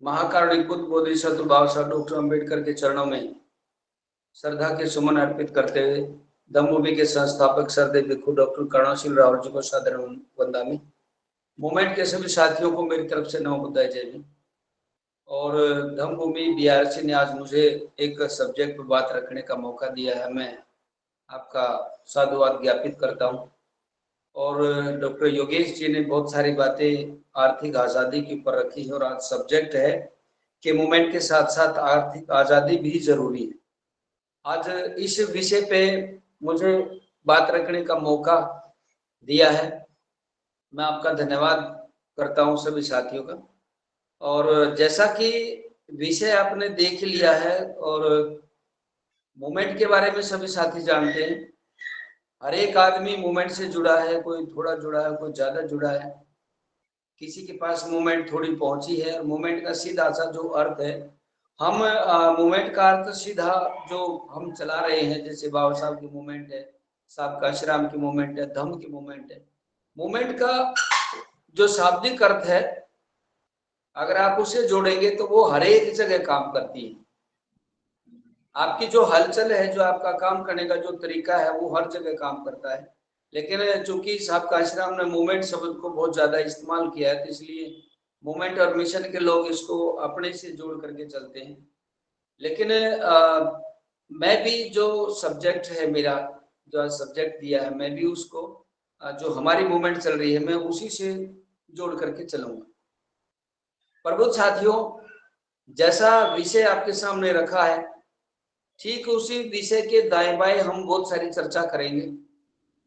महाकारुणिक बोधिसत्व बाबा साहब डॉक्टर अम्बेडकर के चरणों में श्रद्धा के सुमन अर्पित करते हुए धम्मभूमि के संस्थापक सरदेव भिक्खु डॉक्टर करुणाशील राहुल जी को सादर वंदना। मूवमेंट के सभी साथियों को मेरी तरफ से नमो बुद्धाय जय भीम। और धम्मभूमि बीआरसी ने आज मुझे एक सब्जेक्ट पर बात रखने का मौका दिया है, मैं आपका साधुवाद ज्ञापित करता हूँ। और डॉक्टर योगेश जी ने बहुत सारी बातें आर्थिक आज़ादी के ऊपर रखी है और आज सब्जेक्ट है कि मूवमेंट के साथ साथ आर्थिक आज़ादी भी जरूरी है। आज इस विषय पे मुझे बात रखने का मौका दिया है, मैं आपका धन्यवाद करता हूं सभी साथियों का। और जैसा कि विषय आपने देख लिया है और मूवमेंट के बारे में सभी साथी जानते हैं, हर एक आदमी मूवमेंट से जुड़ा है, कोई थोड़ा जुड़ा है, कोई ज्यादा जुड़ा है, किसी के पास मूवमेंट थोड़ी पहुंची है। मूवमेंट का सीधा सा जो अर्थ है, हम मूवमेंट का अर्थ सीधा जो हम चला रहे हैं, जैसे बाबा साहब की मूवमेंट है, साहब काशीराम की मूवमेंट है, धम्म की मूवमेंट है। मूवमेंट का जो शाब्दिक अर्थ है, अगर आप उसे जोड़ेंगे तो वो हर एक जगह काम करती है। आपकी जो हलचल है, जो आपका काम करने का जो तरीका है, वो हर जगह काम करता है। लेकिन चूंकि साहब काशीराम ने मूवमेंट शब्द को बहुत ज्यादा इस्तेमाल किया है, तो इसलिए मूवमेंट और मिशन के लोग इसको अपने से जोड़ करके चलते हैं। लेकिन मैं भी जो सब्जेक्ट है मेरा, जो सब्जेक्ट दिया है, मैं भी उसको जो हमारी मूवमेंट चल रही है, मैं उसी से जोड़ करके चलूंगा। प्रबुद्ध साथियों, जैसा विषय आपके सामने रखा है, ठीक उसी विषय के दाएं बाएं हम बहुत सारी चर्चा करेंगे।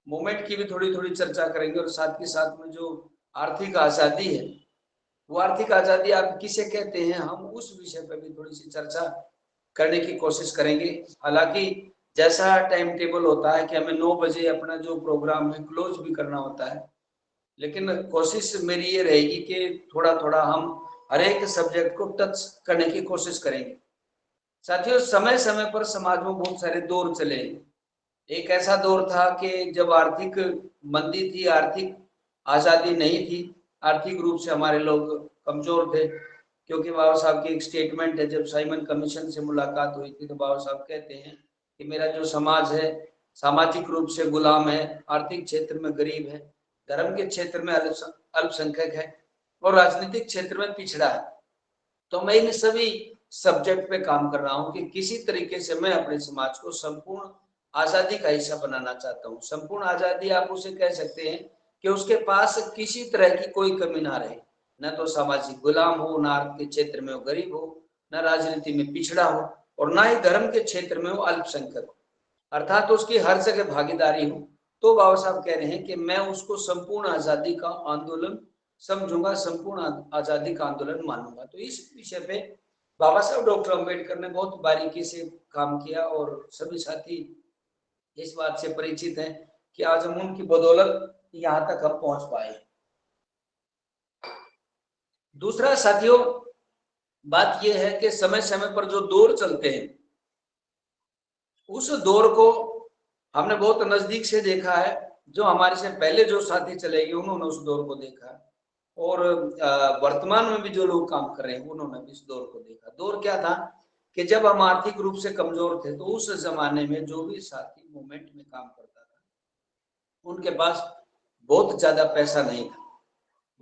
मूवमेंट की भी थोड़ी थोड़ी चर्चा करेंगे और साथ के साथ में जो आर्थिक आजादी है, वो आर्थिक आजादी आप किसे कहते हैं, हम उस विषय पर भी थोड़ी सी चर्चा करने की कोशिश करेंगे। हालांकि जैसा टाइम टेबल होता है कि हमें 9 बजे अपना जो प्रोग्राम है क्लोज भी करना होता है, लेकिन कोशिश मेरी ये रहेगी कि थोड़ा थोड़ा हम हर एक सब्जेक्ट को टच करने की कोशिश करेंगे। साथियों, समय समय पर समाज में बहुत सारे दौर चले। एक ऐसा दौर था कि जब आर्थिक मंदी थी, आर्थिक आजादी नहीं थी, आर्थिक रूप से हमारे लोग कमजोर थे। क्योंकि बाबा साहब की एक स्टेटमेंट है, जब साइमन कमीशन से मुलाकात हुई थी, तो बाबा साहब कहते हैं कि मेरा जो समाज है सामाजिक रूप से गुलाम है, आर्थिक क्षेत्र में गरीब है, धर्म के क्षेत्र में अल्पसंख्यक है और राजनीतिक क्षेत्र में पिछड़ा है। तो मैं इन सभी सब्जेक्ट पे काम कर रहा हूँ कि किसी तरीके से मैं अपने समाज को संपूर्ण आजादी का हिस्सा बनाना चाहता हूँ। संपूर्ण आजादी आप उसे कह सकते हैं कि उसके पास किसी तरह की कोई कमी ना रहे, न तो सामाजिक गुलाम हो, न अर्थ के क्षेत्र में वो गरीब हो, न राजनीति में पिछड़ा हो और न ही धर्म के क्षेत्र में वो अल्पसंख्यक हो, अर्थात तो उसकी हर जगह भागीदारी हो। तो बाबा साहब कह रहे हैं कि मैं उसको संपूर्ण आजादी का आंदोलन समझूंगा, संपूर्ण आजादी का आंदोलन मानूंगा। तो इस विषय पे बाबा साहब डॉक्टर अम्बेडकर ने बहुत बारीकी से काम किया और सभी साथी इस बात से परिचित हैं कि आज हम उनकी बदौलत यहाँ तक हम पहुंच पाए। दूसरा साथियों, बात यह है कि समय समय पर जो दौर चलते हैं, उस दौर को हमने बहुत नजदीक से देखा है। जो हमारे से पहले जो साथी चले गए, उन्होंने उस दौर को देखा, और वर्तमान में भी जो लोग काम कर रहे हैं, उन्होंने भी इस दौर को देखा। दौर क्या था कि जब हम आर्थिक रूप से कमजोर थे, तो उस जमाने में जो भी साथी मूवमेंट में काम करता था, उनके पास बहुत ज्यादा पैसा नहीं था,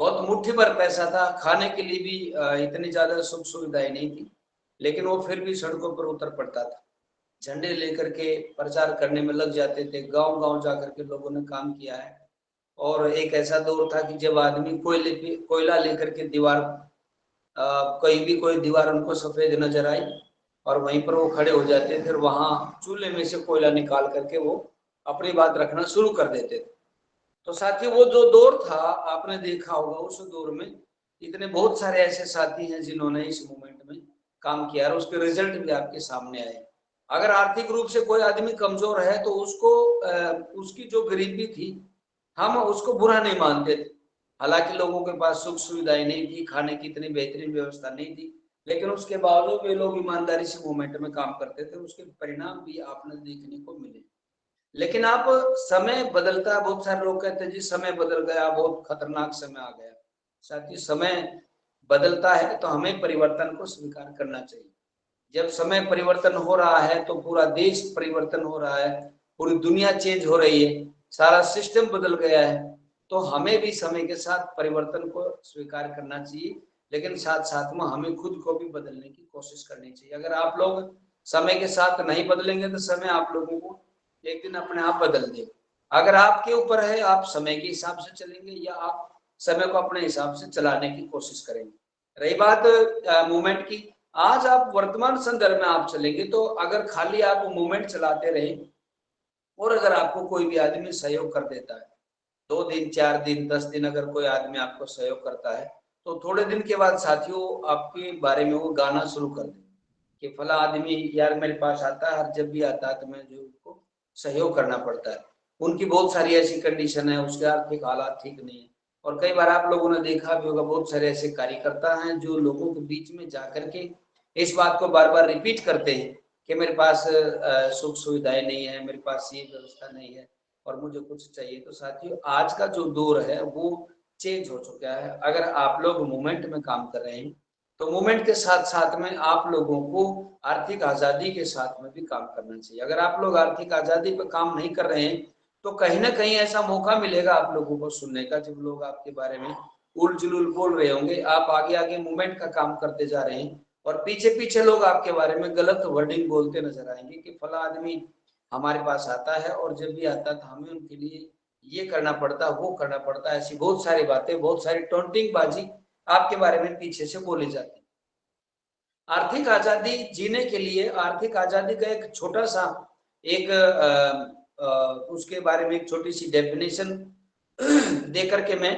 बहुत मुट्ठी भर पैसा था, खाने के लिए भी इतनी ज्यादा सुख सुविधाएं नहीं थी, लेकिन वो फिर भी सड़कों पर उतर पड़ता था, झंडे लेकर के प्रचार करने में लग जाते थे, गांव गांव जाकर के लोगों ने काम किया है। और एक ऐसा दौर था कि जब आदमी कोयला लेकर के दीवार, कहीं भी कोई दीवार उनको सफेद नजर आई और वहीं पर वो खड़े हो जाते थे, वहां चूल्हे में से कोयला निकाल करके वो अपनी बात रखना शुरू कर देते थे। तो साथियों, वो जो दौर था, आपने देखा होगा, उस दौर में इतने बहुत सारे ऐसे साथी हैं जिन्होंने इस मूवमेंट में काम किया और उसके रिजल्ट भी आपके सामने आए। अगर आर्थिक रूप से कोई आदमी कमजोर है तो उसको उसकी जो गरीबी थी, हम उसको बुरा नहीं मानते थे। हालांकि लोगों के पास सुख सुविधाएं नहीं थी, खाने की इतनी बेहतरीन व्यवस्था नहीं थी, लेकिन उसके बावजूद वे लोग ईमानदारी से मूवमेंट में काम करते थे, उसके परिणाम भी आपने देखने को मिले। लेकिन आप समय बदलता है, बहुत सारे लोग कहते हैं जी समय बदल गया, बहुत खतरनाक समय आ गया। साथ ही समय बदलता है तो हमें परिवर्तन को स्वीकार करना चाहिए। जब समय परिवर्तन हो रहा है तो पूरा देश परिवर्तन हो रहा है, पूरी दुनिया चेंज हो रही है, सारा सिस्टम बदल गया है, तो हमें भी समय के साथ परिवर्तन को स्वीकार करना चाहिए, लेकिन साथ साथ में हमें खुद को भी बदलने की कोशिश करनी चाहिए। अगर आप लोग समय के साथ नहीं बदलेंगे तो समय आप लोगों को एक दिन अपने आप बदल देगा। अगर आपके ऊपर है, आप समय के हिसाब से चलेंगे या आप समय को अपने हिसाब से चलाने की कोशिश करेंगे। रही बात मूवमेंट की, आज आप वर्तमान संदर्भ में आप चलेंगे तो अगर खाली आप मूवमेंट चलाते रहे और अगर आपको कोई भी आदमी सहयोग कर देता है, 2 दिन 4 दिन 10 दिन अगर कोई आदमी आपको सहयोग करता है, तो थोड़े दिन के बाद साथियों आपके बारे में वो गाना शुरू कर दे कि फला आदमी यार मेरे पास आता है और जब भी आता है तो मैं जो उसको सहयोग करना पड़ता है। उनकी बहुत सारी ऐसी कंडीशन है, उसके आर्थिक हालात ठीक नहीं है। और कई बार आप लोगों ने देखा भी होगा, बहुत सारे ऐसे कार्यकर्ता हैं जो लोगों के बीच में जाकर के इस बात को बार बार रिपीट करते हैं कि मेरे पास सुख सुविधाएं नहीं है, मेरे पास ये व्यवस्था नहीं है और मुझे कुछ चाहिए। तो साथियों आज का जो दौर है वो चेंज हो चुका है। अगर आप लोग मूवमेंट में काम कर रहे हैं तो मूवमेंट के साथ साथ में आप लोगों को आर्थिक आजादी के साथ में भी काम करना चाहिए। अगर आप लोग आर्थिक आजादी पर काम नहीं कर रहे हैं तो कहीं ना कहीं ऐसा मौका मिलेगा आप लोगों को सुनने का, जब लोग आपके बारे में उल जुलूल बोल रहे होंगे, आप आगे आगे मूवमेंट का काम करते जा रहे हैं और पीछे पीछे लोग आपके बारे में गलत वर्डिंग बोलते नजर आएंगे कि फला आदमी हमारे पास आता है और जब भी आता है तो हमें उनके लिए ये करना पड़ता है, वो करना पड़ता है। ऐसी बहुत सारी बातें, बहुत सारी टोंटिंग बाजी आपके बारे में पीछे से बोली जाती है। आर्थिक आजादी जीने के लिए आर्थिक आजादी का एक छोटा सा एक उसके बारे में एक छोटी सी डेफिनेशन दे करके मैं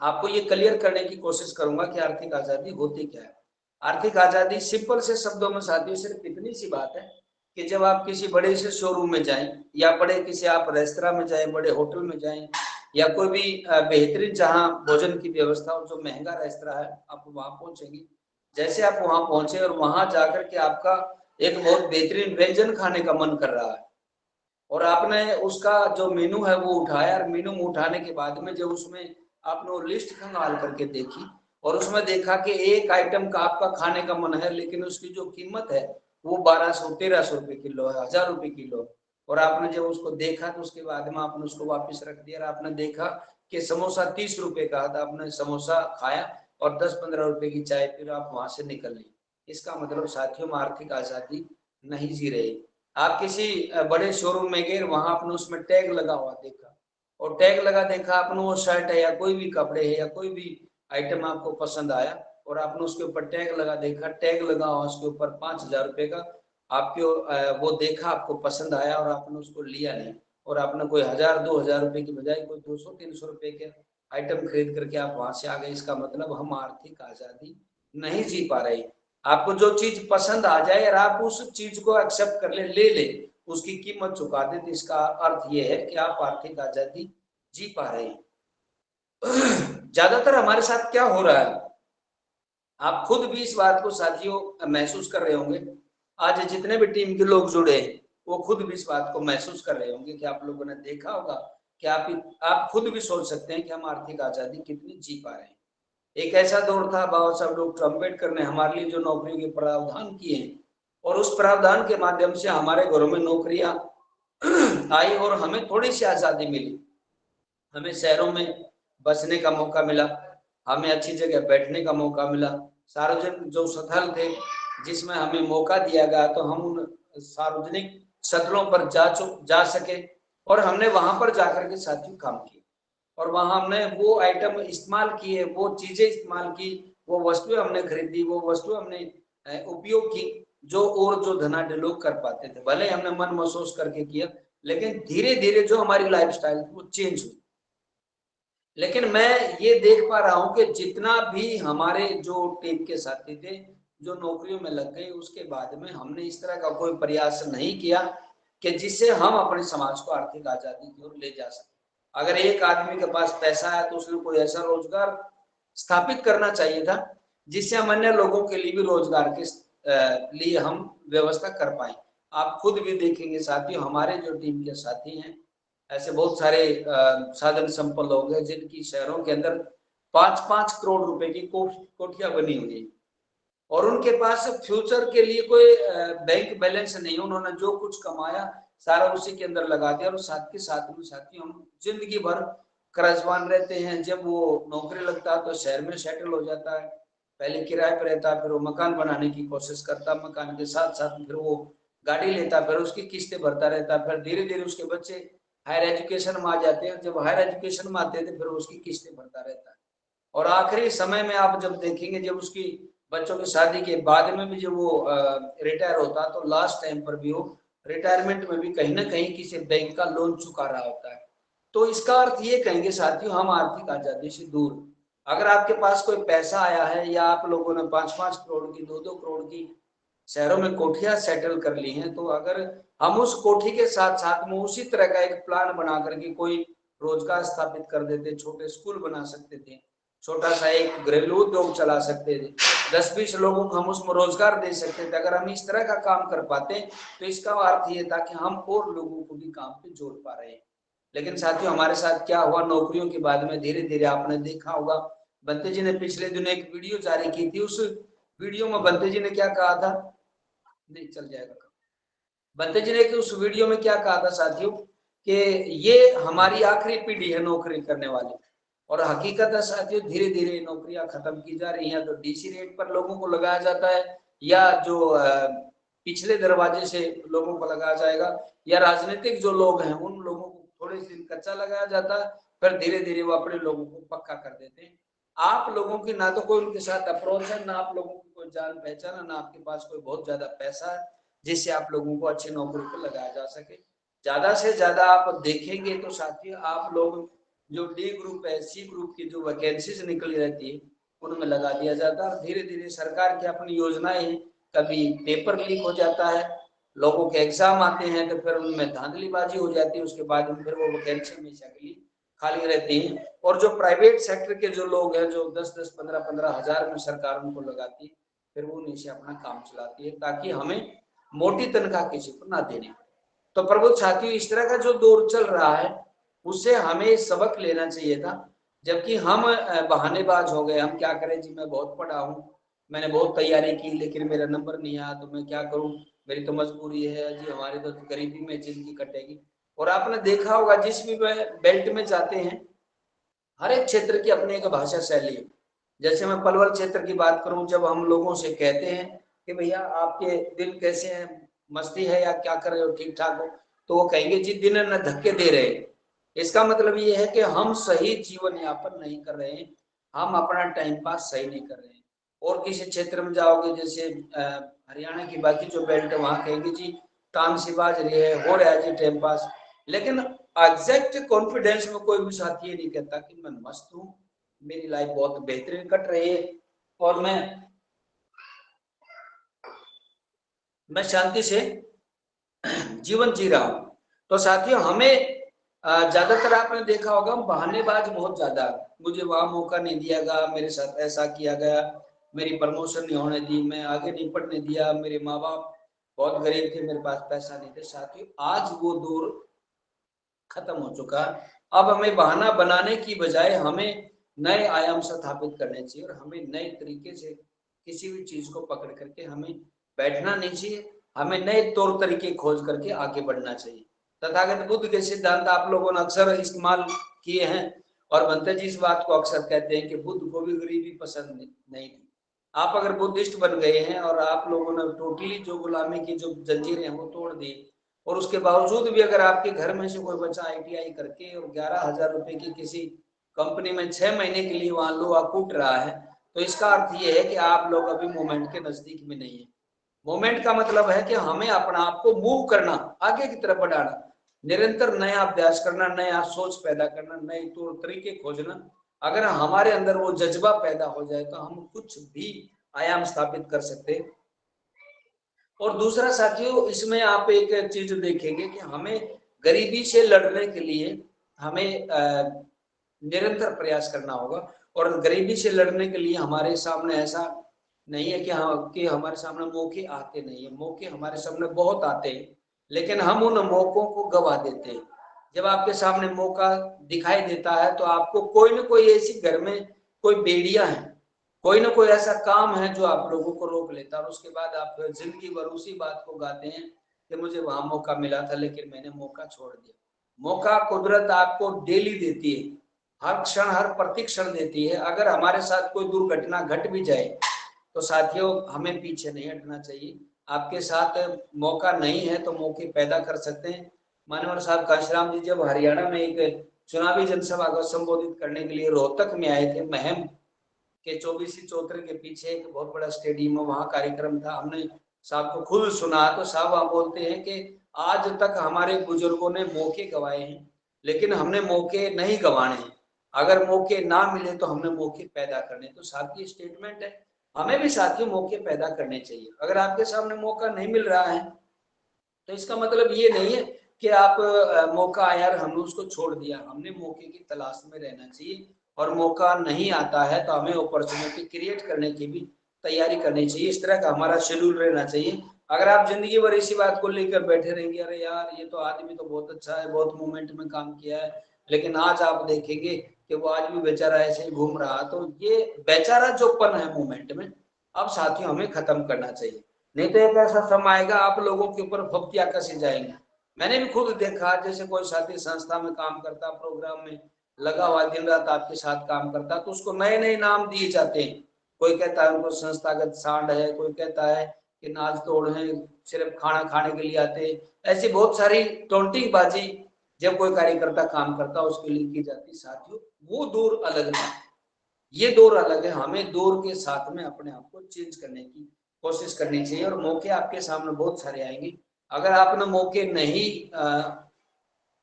आपको ये क्लियर करने की कोशिश करूंगा कि आर्थिक आजादी होती क्या है। आर्थिक आजादी सिंपल से शब्दों में साथियों सिर्फ इतनी सी बात है कि जब आप किसी बड़े से शोरूम में जाएं या बड़े किसी आप रेस्तरा में जाएं, बड़े होटल में जाएं या कोई भी बेहतरीन जहां भोजन की व्यवस्था हो, जो महंगा रेस्तरा है, आप वहां पहुंचेंगे। जैसे आप वहां पहुंचे और वहां जाकर के आपका एक बहुत बेहतरीन व्यंजन खाने का मन कर रहा है और आपने उसका जो मेनू है वो उठाया और मेनू उठाने के बाद में जब उसमें आपने वो लिस्ट खंगाल करके देखी और उसमें देखा कि एक आइटम का आपका खाने का मन है लेकिन उसकी जो कीमत है वो 1200-1300 रुपए किलो है, 1000 रुपए किलो। और आपने जब उसको देखा तो उसके बाद में आपने उसको वापस रख दिया और आपने देखा कि समोसा 30 रुपए का था, आपने समोसा खाया और 10-15 रुपए की चाय फिर आप वहां से निकल ली। इसका मतलब साथियों में आर्थिक आजादी नहीं जी रही। आप किसी बड़े शोरूम में गए, वहां आपने उसमें टैग लगा हुआ देखा और टैग लगा देखा आपने, वो शर्ट है या कोई भी कपड़े है या कोई भी आइटम आपको पसंद आया और आपने उसके ऊपर टैग लगा देखा, टैग लगा हुआ उसके ऊपर 5000 रुपए का, आपके वो देखा, आपको पसंद आया और आपने उसको लिया नहीं और आपने कोई 1000-2000 रुपए की बजाय कोई 200-300 रुपए के आइटम खरीद करके आप वहां से आ गए। इसका मतलब हम आर्थिक आजादी नहीं जी पा रहे। आपको जो चीज पसंद आ जाए और आप उस चीज को एक्सेप्ट कर ले ले, उसकी कीमत चुका दे, तो इसका अर्थ यह है कि आप आर्थिक आजादी जी पा रहे हैं। ज्यादातर हमारे साथ क्या हो रहा है, आप खुद भी इस बात को साथियों महसूस कर रहे होंगे। आज जितने भी टीम के लोग जुड़े वो खुद भी इस बात को महसूस कर रहे होंगे कि आप लोगों ने देखा होगा कि आप खुद भी सोच सकते हैं कि हम आर्थिक आजादी कितनी जी पा रहे हैं। एक ऐसा दौर था, बाबा साहब डॉक्टर अम्बेडकर ने हमारे लिए जो नौकरियों के प्रावधान किए और उस प्रावधान के माध्यम से हमारे घरों में नौकरियां आई और हमें थोड़ी सी आजादी मिली। हमें शहरों में बसने का मौका मिला, हमें अच्छी जगह बैठने का मौका मिला, सार्वजनिक जो स्थल थे जिसमें हमें मौका दिया गया तो हम उन सार्वजनिक स्थलों पर जा सके और हमने वहां पर जाकर के साथियों काम किए और वहां हमने वो आइटम इस्तेमाल किए, वो चीजें इस्तेमाल की, वो वस्तुएं हमने खरीदी, वो वस्तुएं हमने उपयोग की जो और जो धनाढ़ लोग कर पाते थे। भले हमने मन महसूस करके किया लेकिन धीरे धीरे जो हमारी लाइफस्टाइल थी वो चेंज हुई। लेकिन मैं ये देख पा रहा हूं कि जितना भी हमारे जो टीम के साथी थे जो नौकरियों में लग गए, उसके बाद में हमने इस तरह का कोई प्रयास नहीं किया कि जिससे हम अपने समाज को आर्थिक आजादी की ओर ले जा सके। अगर एक आदमी के पास पैसा है तो उसने कोई ऐसा रोजगार स्थापित करना चाहिए था जिससे हम अन्य लोगों के लिए भी रोजगार के लिए हम व्यवस्था कर पाए। आप खुद भी देखेंगे साथियों, हमारे जो टीम के साथी हैं ऐसे बहुत सारे साधन संपन्न लोग हैं जिनकी शहरों के अंदर 5-5 करोड़ रुपए की कोठियां बनी हुई है और उनके पास फ्यूचर के लिए कोई बैंक बैलेंस नहीं। उन्होंने जो कुछ कमाया सारा उसी के अंदर लगा दिया और साथ के साथ में साथी हम जिंदगी भर कर्जवान रहते हैं। जब वो नौकरी लगता है तो शहर में सेटल हो जाता है, पहले किराए पर रहता है, फिर वो मकान बनाने की कोशिश करता है, मकान के साथ साथ फिर वो गाड़ी लेता, फिर उसकी किस्तें भरता रहता, फिर धीरे धीरे उसके बच्चे हायर एजुकेशन में आ जाते हैं, जब हायर एजुकेशन में आते हैं फिर उसकी किस्तें भरता रहता है और आखिरी समय में आप जब देखेंगे जब उसकी बच्चों की शादी के बाद में भी जब वो रिटायर होता है तो लास्ट टाइम पर भी वो रिटायरमेंट में भी कहीं ना कहीं किसी बैंक का लोन चुका रहा होता है। तो इसका अर्थ ये कहेंगे साथियों, हम आर्थिक आजादी से दूर। अगर आपके पास कोई पैसा आया है या आप लोगों ने 5-5 करोड़ की 2-2 करोड़ की शहरों में कोठियां सेटल कर ली हैं, तो अगर हम उस कोठी के साथ साथ में उसी तरह का एक प्लान बना करके कोई रोजगार स्थापित कर देते, छोटे स्कूल बना सकते थे, छोटा सा एक घरेलू उद्योग चला सकते थे, 10-20 लोगों को हम उसमें रोजगार दे सकते थे। अगर हम इस तरह का काम कर पाते तो इसका अर्थ ये था कि हम और लोगों को भी काम पे जोड़ पा रहे हैं। लेकिन साथियों हमारे साथ क्या हुआ, नौकरियों के बाद में धीरे धीरे आपने देखा होगा, बंते जी ने पिछले दिनों एक वीडियो जारी की थी, उस वीडियो में बंते जी ने क्या कहा था, नहीं चल जाएगा, बंते जी ने उस वीडियो में क्या कहा था साथियों कि ये हमारी आखिरी पीढ़ी है नौकरी करने वाली। और हकीकत है साथियों, धीरे धीरे नौकरियां खत्म की जा रही हैं, तो डीसी रेट पर लोगों को लगाया जाता है या जो पिछले दरवाजे से लोगों को लगाया जाएगा, या राजनीतिक जो लोग हैं उन लोगों को थोड़े दिन कच्चा लगाया जाता है, फिर धीरे धीरे वो अपने लोगों को पक्का कर देते हैं। आप लोगों की ना तो कोई उनके साथ अप्रोच है, ना आप लोगों की कोई जान पहचान है, ना आपके पास कोई बहुत ज्यादा पैसा है जिससे आप लोगों को अच्छी नौकरी पर लगाया जा सके। ज्यादा से ज्यादा आप देखेंगे तो साथियों आप लोग जो डी ग्रुप है, सी ग्रुप की जो वैकेंसीज निकली रहती है उनमें लगा दिया जाता है। धीरे धीरे सरकार की अपनी योजनाएं, कभी पेपर लीक हो जाता है, लोगों के एग्जाम आते हैं तो फिर उनमें धांधलीबाजी हो जाती है, उसके बाद फिर वो वैकेंसी हमेशा के लिए खाली रहती है। और जो प्राइवेट सेक्टर के जो लोग हैं जो 10-10, 15-15 हजार में सरकार उनको लगाती है, फिर वो नीचे अपना काम चलाती है ताकि हमें मोटी तनख्वाह किसी को ना देनी पड़े। तो प्रबुद्ध साथियों इस तरह का जो दौर चल रहा है उससे हमें सबक लेना चाहिए था, जबकि हम बहानेबाज हो गए। हम क्या करें जी, मैं बहुत पढ़ा हूँ, मैंने बहुत तैयारी की लेकिन मेरा नंबर नहीं आया तो मैं क्या करूँ, मेरी तो मजबूरी है जी, हमारी तो गरीबी में जिंदगी कटेगी। और आपने देखा होगा जिस भी बेल्ट में जाते हैं हर एक क्षेत्र की अपनी एक भाषा शैली है। जैसे मैं पलवल क्षेत्र की बात करूं, जब हम लोगों से कहते हैं कि भैया आपके दिन कैसे हैं, मस्ती है या क्या कर रहे हो, ठीक ठाक हो, तो वो कहेंगे जी दिन न धक्के दे रहे हैं। इसका मतलब ये है कि हम सही जीवन यापन नहीं कर रहे हैं, हम अपना टाइम पास सही नहीं कर रहे हैं। और किसी क्षेत्र में जाओगे जैसे हरियाणा की बाकी जो बेल्ट है वहां कहेंगे जी तान सी बाज रही है, हो रहा है जी टाइम पास। लेकिन एग्जैक्ट कॉन्फिडेंस में कोई भी साथी ये नहीं कहता कि मैं मस्त हूँ, मेरी लाइफ बहुत बेहतरीन कट रही है और मैं शांति से जीवन जी रहा हूँ। तो साथियों हमें ज्यादातर आपने देखा होगा हम बहानेबाज बहुत ज्यादा, मुझे वहां मौका नहीं दिया गया, मेरे साथ ऐसा किया गया, मेरी प्रमोशन नहीं होने दी, मैं आगे नहीं पढ़ने दिया, मेरे माँ बाप बहुत गरीब थे, मेरे पास पैसा नहीं थे। साथियों आज वो दौर खत्म हो चुका है। अब हमें बहाना बनाने की बजाय हमें नए आयाम स्थापित करने चाहिए और हमें नए तरीके से किसी भी चीज को पकड़ करके हमें बैठना नहीं चाहिए, हमें नए तौर तरीके खोज करके आगे बढ़ना चाहिए। तथागत बुद्ध के सिद्धांत आप लोगों ने अक्सर इस्तेमाल किए हैं और बनते जी इस बात को अक्सर कहते हैं कि बुद्ध को भी गरीबी पसंद नहीं थी। आप अगर बुद्धिस्ट बन गए हैं और आप लोगों ने टोटली जो गुलामी की जो जंजीरें हैं वो तोड़ दी, और उसके बावजूद भी अगर आपके घर में से कोई बच्चा ITI करके और 11,000 रुपए की किसी कंपनी में 6 महीने के लिए वहां लोहा कूट रहा है, तो इसका अर्थ ये है कि आप लोग अभी मोमेंट के नजदीक में नहीं है। मोमेंट का मतलब है कि हमें अपना आप को मूव करना, आगे की तरफ बढ़ाना, निरंतर नया अभ्यास करना, नया सोच पैदा करना, नए तौर तरीके खोजना। अगर हमारे अंदर वो जज्बा पैदा हो जाए तो हम कुछ भी आयाम स्थापित कर सकते हैं। और दूसरा साथियों इसमें आप एक चीज देखेंगे कि हमें गरीबी से लड़ने के लिए हमें निरंतर प्रयास करना होगा। और गरीबी से लड़ने के लिए हमारे सामने ऐसा नहीं है कि हमारे सामने मौके आते नहीं है, मौके हमारे सामने बहुत आते हैं, लेकिन हम उन मौकों को गवा देते हैं। जब आपके सामने मौका दिखाई देता है तो आपको कोई ना कोई ऐसी घर में कोई बेड़िया है, कोई ना कोई ऐसा काम है जो आप लोगों को रोक लेता है, और उसके बाद आप जिंदगी भर उसी बात को गाते हैं कि मुझे वहां मौका मिला था लेकिन मैंने मौका छोड़ दिया। मौका कुदरत आपको डेली देती है, हर क्षण हर प्रतिक्षण देती है। अगर हमारे साथ कोई दुर्घटना घट भी जाए तो साथियों हमें पीछे नहीं हटना चाहिए। आपके साथ मौका नहीं है तो मौके पैदा कर सकते हैं। मानवर साहब कांशीराम जी जब हरियाणा में एक चुनावी जनसभा को संबोधित करने के लिए रोहतक में आए थे, महम के 24 चौधरी के पीछे एक बहुत बड़ा स्टेडियम है, वहां कार्यक्रम था, हमने साहब को खुद सुना। तो साहब आप बोलते हैं कि आज तक हमारे बुजुर्गों ने मौके गंवाए हैं लेकिन हमने मौके नहीं गंवाने हैं, अगर मौके ना मिले तो हमने मौके पैदा करने। तो साहब की स्टेटमेंट है, हमें भी साथियों मौके पैदा करने चाहिए। अगर आपके सामने मौका नहीं मिल रहा है तो इसका मतलब ये नहीं है कि आप मौका आया और हमने उसको छोड़ दिया, हमने मौके की तलाश में रहना चाहिए। और मौका नहीं आता है तो हमें अपॉर्चुनिटी क्रिएट करने की भी तैयारी करनी चाहिए। इस तरह का हमारा शेड्यूल रहना चाहिए। अगर आप जिंदगी भर इसी बात को लेकर बैठे रहेंगे, अरे यार ये तो आदमी तो बहुत अच्छा है, बहुत मूवमेंट में काम किया है, लेकिन आज आप देखेंगे कि वो आज भी बेचारा ऐसे ही घूम रहा, तो ये बेचारा जोपन है मूवमेंट में, अब साथियों हमें खत्म करना चाहिए। नहीं तो एक ऐसा समय आएगा आप लोगों के ऊपर फप्तियां कसी जाएंगी। मैंने भी खुद देखा, जैसे कोई साथी संस्था में काम करता, प्रोग्राम में लगा हुआ, दिन रात आपके साथ काम करता, तो उसको नए नए नाम दिए जाते हैं। कोई कहता है उनको संस्थागत सांड है, कोई कहता है कि नाच तोड़ है, सिर्फ खाना खाने के लिए आते हैं। ऐसी बहुत सारी टोंटिंग बाजी जब कोई कार्यकर्ता काम करता उसके लिए की जाती। साथियों वो दौर अलग था, ये दौर अलग है। हमें दौर के साथ में अपने आप को चेंज करने की कोशिश करनी चाहिए, और मौके आपके सामने बहुत सारे आएंगे। अगर आपने मौके नहीं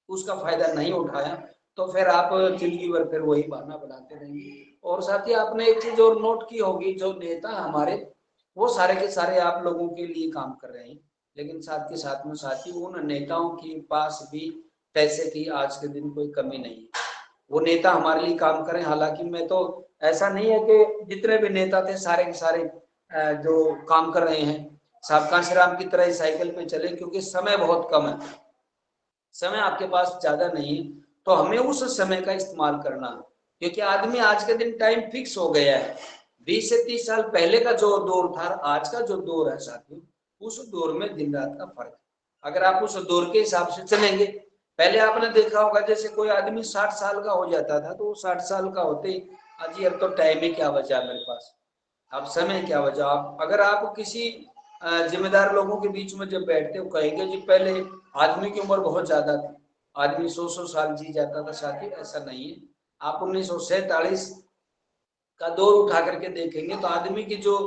उसका फायदा नहीं उठाया तो फिर आप जिंदगी भर फिर वही बहाना बनाते रहेंगे। और साथ ही आपने एक चीज और नोट की होगी, जो नेता हमारे वो सारे के सारे आप लोगों के लिए काम कर रहे हैं, लेकिन साथ के साथ में साथी उन नेताओं के पास भी पैसे की आज के दिन कोई कमी नहीं है। वो नेता हमारे लिए काम करें। हालांकि मैं तो ऐसा नहीं है कि जितने भी नेता थे सारे के सारे जो काम कर रहे हैं साहब कांशीराम की तरह ही साइकिल पे चले, क्योंकि समय बहुत कम है, समय आपके पास ज्यादा नहीं है, तो हमें उस समय का इस्तेमाल करना है। क्योंकि आदमी आज के दिन टाइम फिक्स हो गया है। 20 से 30 साल पहले का जो दौर था, आज का जो दौर है साथियों, उस दौर में दिन रात का फर्क है। अगर आप उस दौर के हिसाब से चलेंगे, पहले आपने देखा होगा जैसे कोई आदमी 60 साल का हो जाता था तो वो 60 साल का होते ही अजी अब तो टाइम ही क्या बचा मेरे पास, अब समय क्या बचा। आप अगर आप किसी जिम्मेदार लोगों के बीच में जब बैठते हो कहेंगे जी पहले आदमी की उम्र बहुत ज्यादा थी, आदमी 100 साल जी जाता था। साथी ऐसा नहीं है। आप 1947 का दौर उठा करके देखेंगे तो आदमी की जो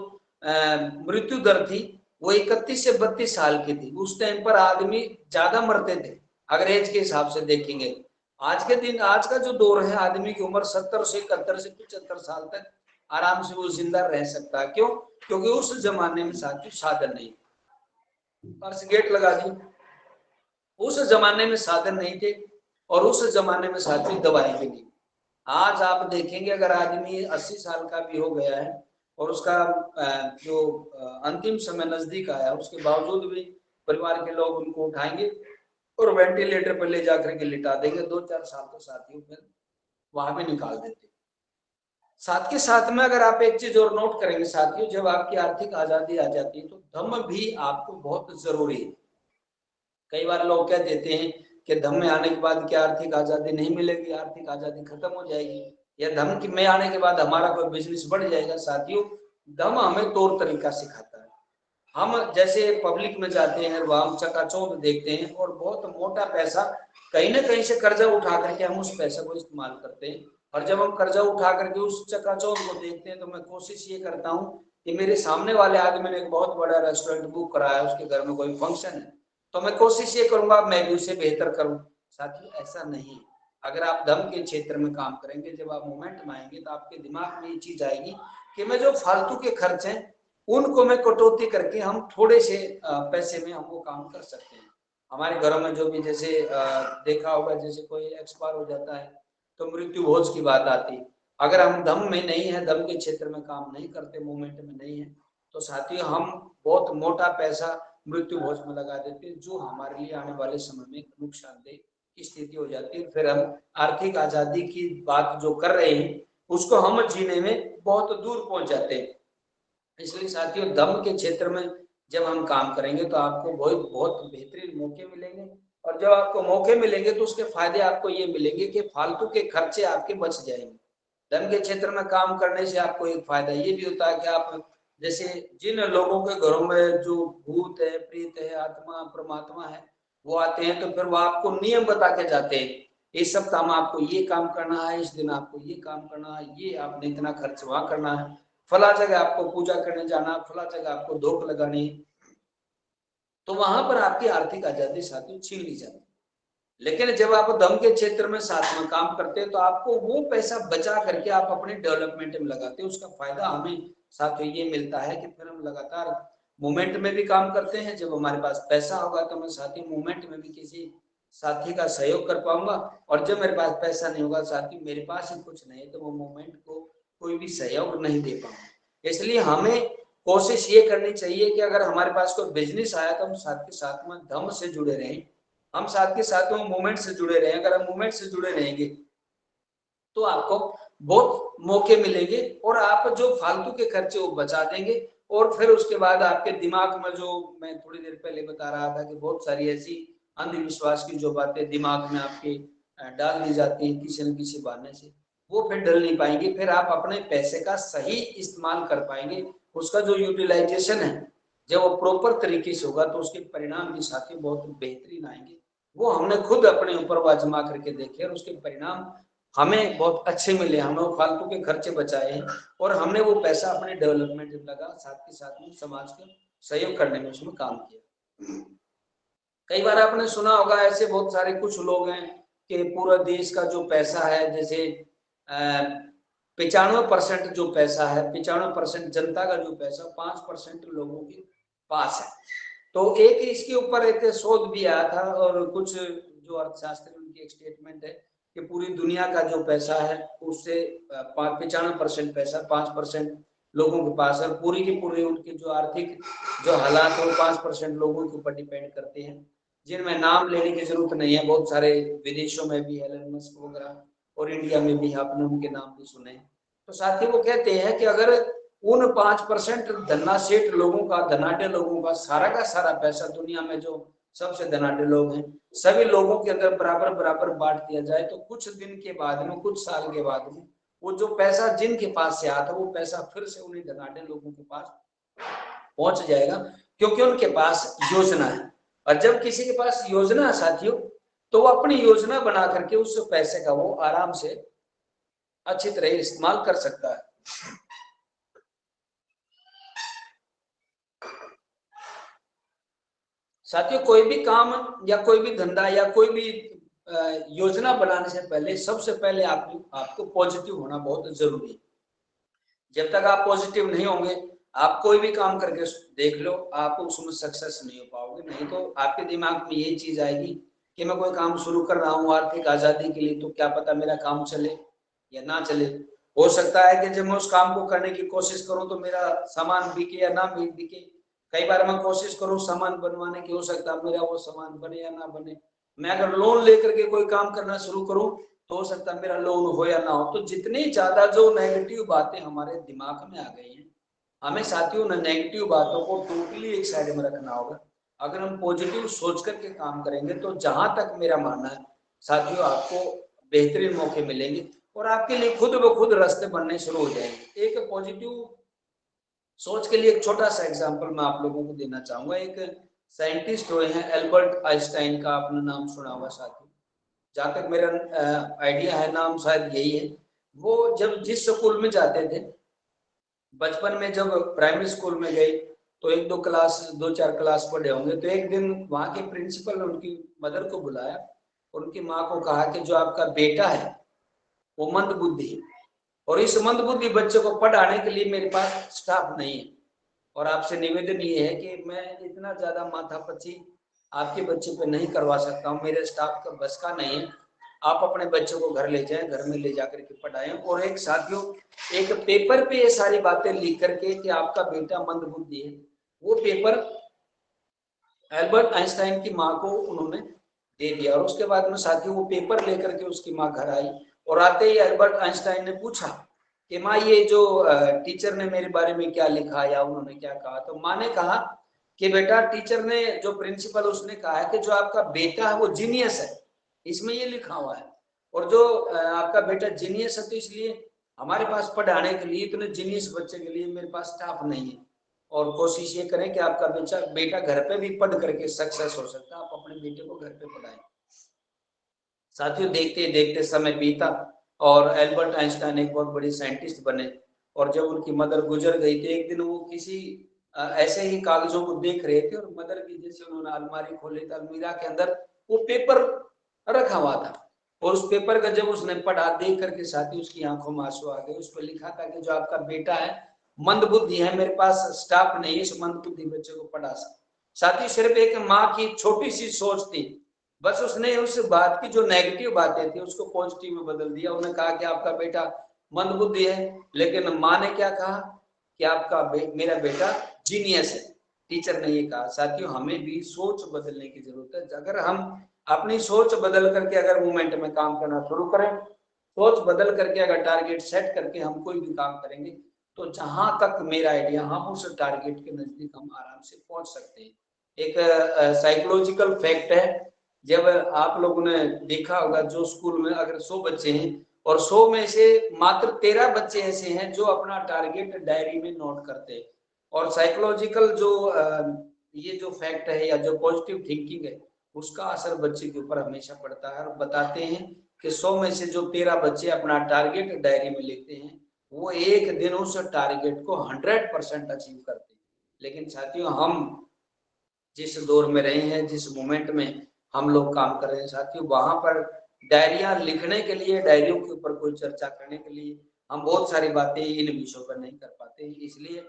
मृत्यु दर थी वो 31 से 32 साल की थी। उस टाइम पर आदमी ज्यादा मरते थे अगर एज के हिसाब से देखेंगे। आज के दिन आज का जो दौर है आदमी की उम्र 70 से 71 से 75 साल तक आराम से वो जिंदा रह सकता है। क्यों? क्योंकि उस जमाने में साथी साधन नहीं, फर्श गेट लगा दी, उस जमाने में साधन नहीं थे, और उस जमाने में साथी दवाई भी नहीं। आज आप देखेंगे अगर आदमी 80 साल का भी हो गया है और उसका जो अंतिम समय नजदीक आया, उसके बावजूद भी परिवार के लोग उनको उठाएंगे और वेंटिलेटर पर ले जाकर के लिटा देंगे। 2-4 साल तो साथियों फिर वहां भी निकाल देते। साथ के साथ में अगर आप एक चीज और नोट करेंगे साथियों, जब आपकी आर्थिक आजादी आ जाती है तो धम्म भी आपको बहुत जरूरी है। कई बार लोग कह देते हैं कि धम्म में आने के बाद क्या आर्थिक आजादी नहीं मिलेगी, आर्थिक आजादी खत्म हो जाएगी, या धम्म में आने के बाद हमारा कोई बिजनेस बढ़ जाएगा। साथियों धम्म हमें तौर तरीका सिखाता है। हम जैसे पब्लिक में जाते हैं वहां चकाचौंध देखते हैं और बहुत मोटा पैसा कहीं ना कहीं से कर्जा उठा करके हम उस पैसे को इस्तेमाल करते हैं। और जब हम कर्जा उठा करके उस चकाचौंध को देखते हैं तो मैं कोशिश ये करता हूँ कि मेरे सामने वाले आदमी ने एक बहुत बड़ा रेस्टोरेंट बुक कराया, उसके घर में कोई फंक्शन है, तो मैं कोशिश ये करूंगा मैं भी उससे बेहतर करूं। साथियों ऐसा नहीं, अगर आप दम के क्षेत्र में काम करेंगे, जब आप मोमेंट में आएंगे तो आपके दिमाग में ये चीज आएगी कि मैं जो फालतू के खर्च हैं उनको मैं कटौती करके हम थोड़े से पैसे में हम वो काम कर सकते हैं। हमारे घरों में जो भी जैसे देखा होगा, जैसे कोई एक्सपायर हो जाता है तो मृत्यु भोज की बात आती है। अगर हम दम में नहीं है, दम के क्षेत्र में काम नहीं करते, मूवमेंट में नहीं है, तो साथियों हम बहुत मोटा पैसा मृत्यु भोज में लगा देते हैं, जो हमारे लिए आने वाले समय में नुकसानदेह स्थिति हो जाती है। फिर हम आर्थिक आजादी की बात जो कर रहे हैं उसको हम जीने में बहुत दूर पहुंच जाते हैं। इसलिए साथियों, दम के क्षेत्र में जब हम काम करेंगे तो आपको बहुत बहुत बेहतरीन मौके मिलेंगे, और जब आपको मौके मिलेंगे तो उसके फायदे आपको ये मिलेंगे कि फालतू के खर्चे आपके बच जाएंगे। धन के क्षेत्र में काम करने से आपको एक फायदा ये भी होता है कि आप, जैसे जिन लोगों के घरों में जो भूत है, प्रेत है, आत्मा परमात्मा है, वो आते हैं तो फिर वो आपको नियम बता के जाते हैं, इस सप्ताह में आपको ये काम करना है, इस दिन आपको ये काम करना है, ये आपने इतना खर्च वहां करना है, फला जगह आपको पूजा करने जाना, फला जगह आपको धूप लगानी। तो वहां पर आपकी आर्थिक आजादी साथियों छीन ली जाती है। लेकिन जब आप धम के क्षेत्र में साथ में काम करते हैं तो आपको वो पैसा बचा करके आप अपने डेवलपमेंट में लगाते हैं। उसका फायदा हमें साथियों ये मिलता है कि फिर हम लगातार मूवमेंट में भी काम करते हैं। जब हमारे पास पैसा होगा तो मैं साथी मूवमेंट में भी किसी साथी का सहयोग कर पाऊंगा, और जब मेरे पास पैसा नहीं होगा साथी, मेरे पास ही कुछ नहीं तो वो मूवमेंट को कोई भी सहयोग नहीं दे पाऊंगा। इसलिए हमें कोशिश ये करनी चाहिए कि अगर हमारे पास कोई बिजनेस आया तो हम साथ के साथ में धम से जुड़े रहें, हम साथ के साथ में मूवमेंट से जुड़े रहें। अगर हम मूवमेंट से जुड़े रहेंगे तो आपको बहुत मौके मिलेंगे, और आप जो फालतू के खर्चे वो बचा देंगे। और फिर उसके बाद आपके दिमाग में, जो मैं थोड़ी देर पहले बता रहा था कि बहुत सारी ऐसी अंधविश्वास की जो बातें दिमाग में आपके डाल दी जाती है किसी न किसी बहाने से, वो फिर डल नहीं पाएंगे। फिर आप अपने पैसे का सही इस्तेमाल कर पाएंगे। उसका जो यूटिलाइजेशन है, जब वो प्रॉपर तरीके से होगा तो उसके परिणाम भी साथी बहुत बेहतरीन आएंगे। वो हमने खुद अपने ऊपर आजमा करके देखे और उसके परिणाम हमें बहुत अच्छे मिले। हमने वो फालतू के खर्चे बचाए और हमने वो पैसा अपने डेवलपमेंट में लगा, साथ के साथ में समाज को सहयोग करने में उसमें काम किया। कई बार आपने सुना होगा ऐसे बहुत सारे कुछ लोग हैं कि पूरा देश का जो पैसा है, जैसे 95% जो पैसा है, 95% जनता का जो पैसा 5% लोगों के पास है। तो एक इसके ऊपर एक शोध भी आया था, और कुछ जो अर्थशास्त्री उनकी एक स्टेटमेंट है कि पूरी दुनिया का जो पैसा है उससे 95% पैसा 5% लोगों के पास है। पूरी की पूरी उनकी जो आर्थिक जो हालात है वो 5% लोगों के ऊपर डिपेंड करते हैं, जिनमें नाम लेने की जरूरत नहीं है। बहुत सारे विदेशों में भी एलन मस्क वगैरह, और इंडिया में भी आपने उनके नाम भी सुने। तो साथ ही वो कहते हैं कि अगर उन 5% धन्ना सेठ लोगों का, धनाढ़ लोगों का सारा पैसा दुनिया में जो सबसे धनाढ़ लोग हैं, सभी लोगों के अंदर बराबर बराबर बांट दिया जाए तो कुछ दिन के बाद में, कुछ साल के बाद में, वो जो पैसा जिनके पास से आता वो पैसा फिर से उन्हीं धनाढ़ लोगों के पास पहुंच जाएगा, क्योंकि उनके पास योजना है। और जब किसी के पास योजना है साथियों, तो वो अपनी योजना बना करके उस पैसे का वो आराम से अच्छी तरह इस्तेमाल कर सकता है। साथियों, कोई भी काम या कोई भी धंधा या कोई भी योजना बनाने से पहले सबसे पहले आपको पॉजिटिव होना बहुत जरूरी है। जब तक आप पॉजिटिव नहीं होंगे, आप कोई भी काम करके देख लो, आप उसमें सक्सेस नहीं हो पाओगे। नहीं तो आपके दिमाग में यही चीज आएगी कि मैं कोई काम शुरू कर रहा हूँ आर्थिक आजादी के लिए, तो क्या पता मेरा काम चले या ना चले। हो सकता है कि जब मैं उस काम को करने की कोशिश करूं तो मेरा सामान बिके या ना बिके। कई बार मैं कोशिश करूं सामान बनवाने की, हो सकता है मेरा वो सामान बने या ना बने। मैं अगर लोन लेकर के कोई काम करना शुरू करूं तो हो सकता है मेरा लोन हो या ना हो। तो जितनी ज्यादा जो नेगेटिव बातें हमारे दिमाग में आ गई हैं, हमें साथियों नेगेटिव बातों को टोटली एक साइड में रखना होगा। अगर हम पॉजिटिव सोच करके काम करेंगे तो जहां तक मेरा मानना है साथियों, आपको बेहतरीन मौके मिलेंगे और आपके लिए खुद ब खुद रास्ते बनने शुरू हो जाएंगे। एक पॉजिटिव सोच के लिए एक छोटा सा एग्जांपल मैं आप लोगों को देना चाहूंगा। एक साइंटिस्ट हुए हैं एल्बर्ट आइंस्टाइन का, आपने नाम सुना होगा साथियों। जहां तक मेरा आइडिया है, नाम शायद यही है। वो जब जिस स्कूल में जाते थे, बचपन में जब प्राइमरी स्कूल में गए तो एक दो चार क्लास पढ़े होंगे, तो एक दिन वहां के प्रिंसिपल ने उनकी मदर को बुलाया और उनकी माँ को कहा कि जो आपका बेटा है वो मंद बुद्धि है, और इस मंद बुद्धि बच्चे को पढ़ाने के लिए मेरे पास स्टाफ नहीं है, और आपसे निवेदन ये है कि मैं इतना ज्यादा माथापच्ची आपके बच्चे पे नहीं करवा सकता हूँ, मेरे स्टाफ का बस का नहीं है। आप अपने बच्चों को घर ले जाएं, घर में ले जाकर के पढ़ाएं। और एक साथियों, एक पेपर पे ये सारी बातें लिख करके कि आपका बेटा मंद बुद्धि है, वो पेपर एल्बर्ट आइंस्टाइन की माँ को उन्होंने दे दिया। और उसके बाद में साथियों वो पेपर लेकर के उसकी माँ घर आई, और आते ही एल्बर्ट आइंस्टाइन ने पूछा कि माँ ये जो टीचर ने मेरे बारे में क्या लिखा या उन्होंने क्या कहा, तो माँ ने कहा कि बेटा टीचर ने जो प्रिंसिपल उसने कहा है कि जो आपका बेटा है वो जीनियस है, इसमें ये लिखा हुआ है, और जो आपका बेटा जीनियस है तो इसलिए हमारे पास पढ़ाने के लिए इतने जीनियस बच्चे के लिए मेरे पास स्टाफ नहीं है, और कोशिश ये करें कि आपका बेटा घर पे भी पढ़ करके सक्सेस हो सकता है, आप अपने बेटे को घर पे पढ़ाएं। साथियों देखते देखते समय बीता और एल्बर्ट आइंस्टाइन एक बहुत बड़ी साइंटिस्ट बने, और जब उनकी मदर गुजर गई तो एक दिन वो किसी ऐसे ही कागजों को देख रहे थे, और मदर की जैसे उन्होंने अलमारी खोली तो अलमीरा के अंदर वो पेपर रखा हुआ था, और उस पेपर का जब उसने पढ़ा देख करके साथी उसकी आंखों में आंसू आ गए। उस पर लिखा था कि जो आपका बेटा है मंद बुद्धि है, मेरे पास स्टाफ नहीं है इस मंद बुद्धि बच्चे को पढ़ा सकता। साथी सिर्फ एक माँ की छोटी सी सोच थी, बस उसने उस बात की जो नेगेटिव बातें थी उसको पॉजिटिव में बदल दिया। उन्होंने कहा कि आपका बेटा मंदबुद्धि है, लेकिन माँ ने क्या कहा कि आपका मेरा बेटा जीनियस है, टीचर ने ये कहा। साथियों हमें भी सोच बदलने की जरूरत है। अगर हम अपनी सोच बदल करके अगर मूवमेंट में काम करना शुरू करें, सोच बदल करके अगर टारगेट सेट करके हम कोई भी काम करेंगे, तो जहां तक मेरा आइडिया हम उस टारगेट के नजदीक हम आराम से पहुंच सकते हैं। एक साइकोलॉजिकल फैक्ट है, जब आप लोगों ने देखा होगा जो स्कूल में अगर 100 बच्चे हैं और 100 में से मात्र 13 बच्चे ऐसे हैं जो अपना टारगेट डायरी में नोट करते हैं, और साइकोलॉजिकल जो ये जो फैक्ट है या जो पॉजिटिव थिंकिंग है उसका असर बच्चे के ऊपर हमेशा पड़ता है। और बताते हैं कि 100 में से जो 13 बच्चे अपना टारगेट डायरी में लेते हैं वो एक दिन उस टारगेट को 100% अचीव करते हैं। लेकिन साथियों हम जिस दौर में रहे हैं, जिस मोमेंट में हम लोग काम कर रहे हैं साथियों, वहां पर डायरिया लिखने के लिए, डायरियों के ऊपर कोई चर्चा करने के लिए हम बहुत सारी बातें इन विषयों पर नहीं कर पाते। इसलिए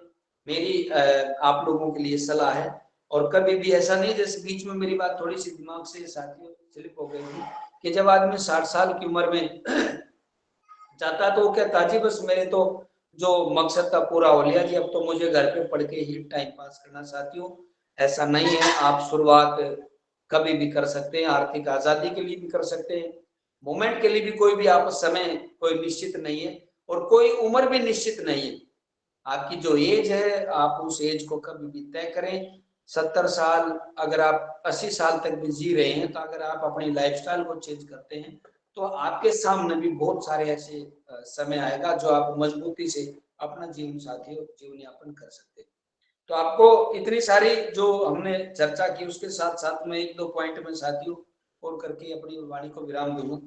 मेरी आप लोगों के लिए सलाह है, और कभी भी ऐसा नहीं, जैसे बीच में मेरी बात थोड़ी सी दिमाग से साथियों स्लिप हो गई थी कि जब आदमी 60 साल की उम्र में जाता तो वो कहता जी बस मेरे तो जो मकसद था पूरा हो लिया जी, अब तो मुझे घर पे पढ़ के ही टाइम पास करना। साथियों ऐसा नहीं है, आप शुरुआत कभी भी कर सकते हैं, आर्थिक आजादी के लिए भी कर सकते हैं, मोमेंट के लिए भी कोई भी आप समय कोई निश्चित नहीं है, और कोई उम्र भी निश्चित नहीं है। आपकी जो एज है आप उस एज को कभी भी तय करें। 70 साल अगर आप 80 साल तक भी जी रहे हैं, तो अगर आप अपनी लाइफस्टाइल को चेंज करते हैं तो आपके सामने भी बहुत सारे ऐसे समय आएगा जो आप मजबूती से अपना जीवन साथी जीवन यापन कर सकते हैं। तो आपको इतनी सारी जो हमने चर्चा की उसके साथ साथ में एक दो पॉइंट में साथियों और करके अपनी वाणी को विराम दूंगा।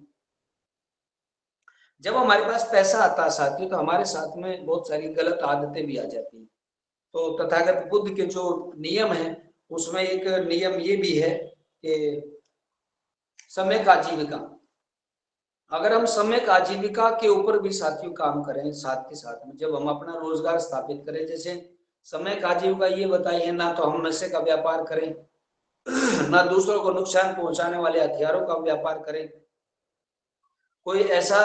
जब हमारे पास पैसा आता है साथियों तो हमारे साथ में बहुत सारी गलत आदतें भी आ जाती हैं। तो तथागत बुद्ध के जो नियम है उसमें एक नियम ये भी है कि समय का आजीविका। अगर हम समय का आजीविका के ऊपर भी साथियों काम करें, साथ के साथ में जब हम अपना रोजगार स्थापित करें, जैसे समय का आजीविका ये बताइए, ना तो हम नशे का व्यापार करें, ना दूसरों को नुकसान पहुंचाने वाले हथियारों का व्यापार करें, कोई ऐसा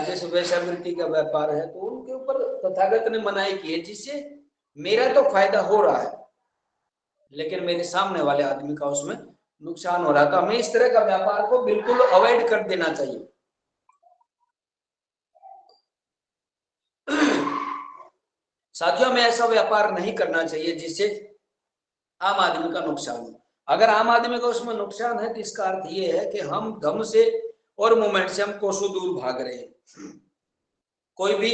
जैसे वेश्यावृत्ति का व्यापार है तो उनके ऊपर तथागत ने मनाही की है, जिससे मेरा तो फायदा हो रहा है लेकिन मेरे सामने वाले आदमी का उसमें नुकसान हो रहा था। हमें इस तरह का व्यापार को बिल्कुल अवॉइड कर देना चाहिए। साथियों हमें ऐसा व्यापार नहीं करना चाहिए जिससे आम आदमी का नुकसान हो। अगर आम आदमी का उसमें नुकसान है तो इसका अर्थ ये है कि हम दम से और मूवमेंट से हम कोसों दूर भाग रहे हैं। कोई भी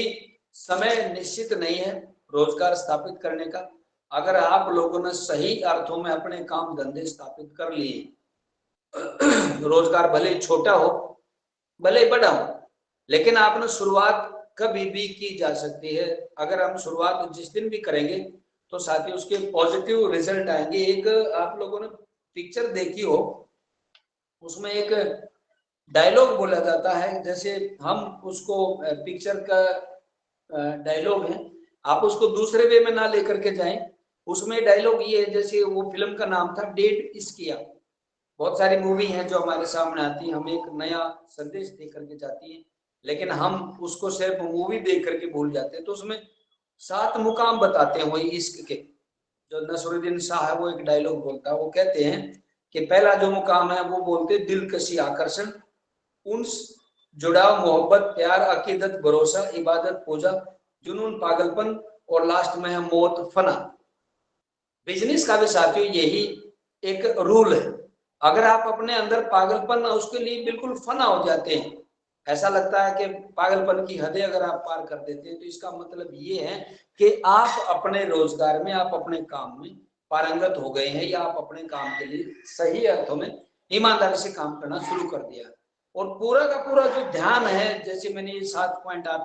समय निश्चित नहीं है रोजगार स्थापित करने का। अगर आप लोगों ने सही अर्थों में अपने काम धंधे स्थापित कर लिए, रोजगार भले छोटा हो भले बड़ा हो, लेकिन आपने शुरुआत कभी भी की जा सकती है। अगर हम शुरुआत जिस दिन भी करेंगे तो साथ ही उसके पॉजिटिव रिजल्ट आएंगे। एक आप लोगों ने पिक्चर देखी हो, उसमें एक डायलॉग बोला जाता है, जैसे हम उसको पिक्चर का डायलॉग है, आप उसको दूसरे वे में ना लेकर के जाएं। उसमें डायलॉग ये है, जैसे वो फिल्म का नाम था डेट इश्किया। बहुत सारी मूवी हैं जो हमारे सामने आती है, हमें एक नया संदेश दे करके जाती है, लेकिन हम उसको सिर्फ मूवी देख करके भूल जाते हैं। तो उसमें 7 मुकाम बताते हैं वही इश्क के। जो नसरुद्दीन शाह है वो एक डायलॉग बोलता है, वो कहते हैं कि पहला जो मुकाम है वो बोलते दिलकशी आकर्षण, उन्स जुड़ाव मोहब्बत प्यार अकीदत भरोसा इबादत पूजा जुनून पागलपन, और लास्ट में है मौत फना। बिजनेस का भी साथियों यही एक रूल है। अगर आप अपने अंदर पागलपन उसके लिए बिल्कुल फना हो जाते हैं, ऐसा लगता है कि पागलपन की हदें अगर आप पार कर देते हैं, तो इसका मतलब ये है कि आप अपने रोजगार में, आप अपने काम में पारंगत हो गए हैं, या आप अपने काम के लिए सही अर्थों में ईमानदारी से काम करना शुरू कर दिया। और पूरा का पूरा जो ध्यान है, जैसे मैंने ये 7 पॉइंट आप